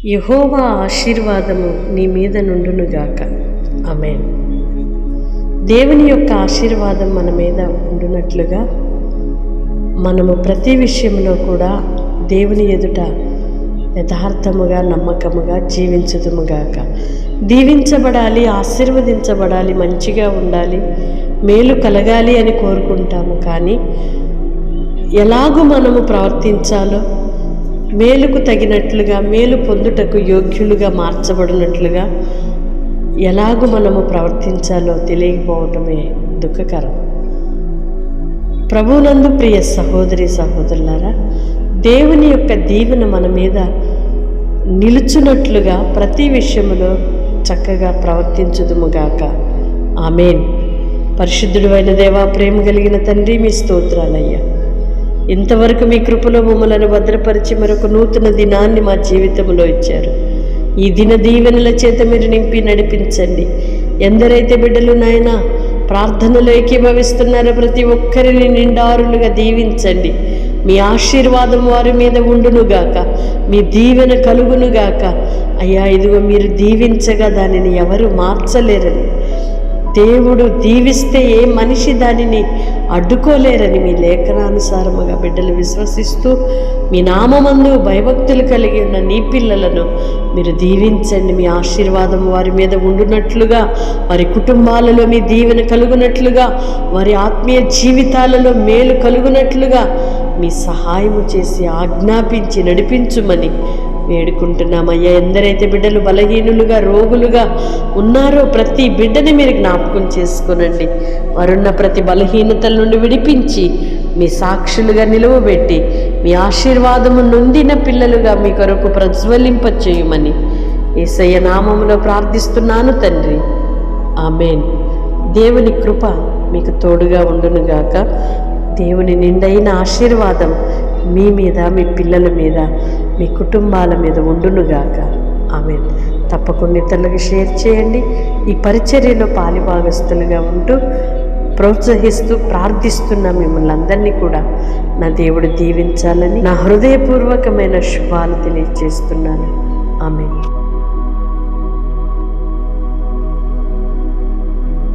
యెహోవా ఆశీర్వాదము నీ మీద నుండునుగాక. ఆమేన్. దేవుని యొక్క ఆశీర్వాదం మన మీద ఉండునట్లుగా మనము ప్రతి విషయంలో కూడా దేవుని ఎదుట యథార్థముగా నమ్మకముగా జీవించుదుముగాక. దీవించబడాలి, ఆశీర్వదించబడాలి, మంచిగా ఉండాలి, మేలు కలగాలి అని కోరుకుంటాము. కానీ ఎలాగూ మనము ప్రవర్తించాలో, మేలుకు తగినట్లుగా, మేలు పొందుటకు యోగ్యులుగా మార్చబడినట్లుగా ఎలాగూ మనము ప్రవర్తించాలో తెలియకపోవటమే దుఃఖకరం. ప్రభువునందు ప్రియ సహోదరి సహోదరులారా, దేవుని యొక్క దీవెన మన మీద నిలుచున్నట్లుగా ప్రతి విషయంలో చక్కగా ప్రవర్తించుదుముగాక. ఆమేన్. పరిశుద్ధుడు అయిన దేవా, ప్రేమ కలిగిన తండ్రి, మీ స్తోత్రాలయ్యా. ఇంతవరకు మీ కృపలో మమ్మలను భద్రపరిచి మరొక నూతన దినాన్ని మా జీవితంలో ఇచ్చారు. ఈ దిన దీవెనల చేత మీరు నింపి నడిపించండి. ఎందరైతే బిడ్డలు నాయనా ప్రార్థనలో ఏకీభవిస్తున్నారో ప్రతి ఒక్కరిని నిండారులుగా దీవించండి. మీ ఆశీర్వాదం వారి మీద ఉండునుగాక, మీ దీవెన కలుగునుగాక. అయ్యా, ఇదిగో మీరు దీవించగా దానిని ఎవరు మార్చలేరని, దేవుడు దీవిస్తే ఏ మనిషి దానిని అడ్డుకోలేరని మీ లేఖనానుసారముగా బిడ్డలు విశ్వసిస్తూ మీ నామమందు భయభక్తులు కలిగి ఉన్న నీ పిల్లలను మీరు దీవించండి. మీ ఆశీర్వాదం వారి మీద ఉండునట్లుగా, వారి కుటుంబాలలో మీ దీవెన కలుగునట్లుగా, వారి ఆత్మీయ జీవితాలలో మేలు కలుగునట్లుగా మీ సహాయము చేసి ఆజ్ఞాపించి నడిపించుమని వేడుకుంటున్నామయ్యా. ఎందరైతే బిడ్డలు బలహీనులుగా, రోగులుగా ఉన్నారో ప్రతి బిడ్డని మీరు జ్ఞాపకం చేసుకునండి. వారున్న ప్రతి బలహీనతల నుండి విడిపించి మీ సాక్షులుగా నిలువబెట్టి మీ ఆశీర్వాదము నొందిన పిల్లలుగా మీ కొరకు ప్రజ్వలింప చేయమని యేసయ్య నామములో ప్రార్థిస్తున్నాను తండ్రి. ఆమేన్. దేవుని కృప మీకు తోడుగా ఉండునుగాక. దేవుని నిండైన ఆశీర్వాదం మీ మీద, మీ పిల్లల మీద, మీ కుటుంబాల మీద ఉండునుగాక. ఆమేన్. తప్పకుండా ఇతరులకు షేర్ చేయండి. ఈ పరిచర్యలో పాలిభాగస్తులుగా ఉంటూ ప్రోత్సహిస్తూ ప్రార్థిస్తున్న మిమ్మల్ని అందరినీ కూడా నా దేవుడు దీవించాలని నా హృదయపూర్వకమైన శుభాలు తెలియజేస్తున్నాను. ఆమేన్.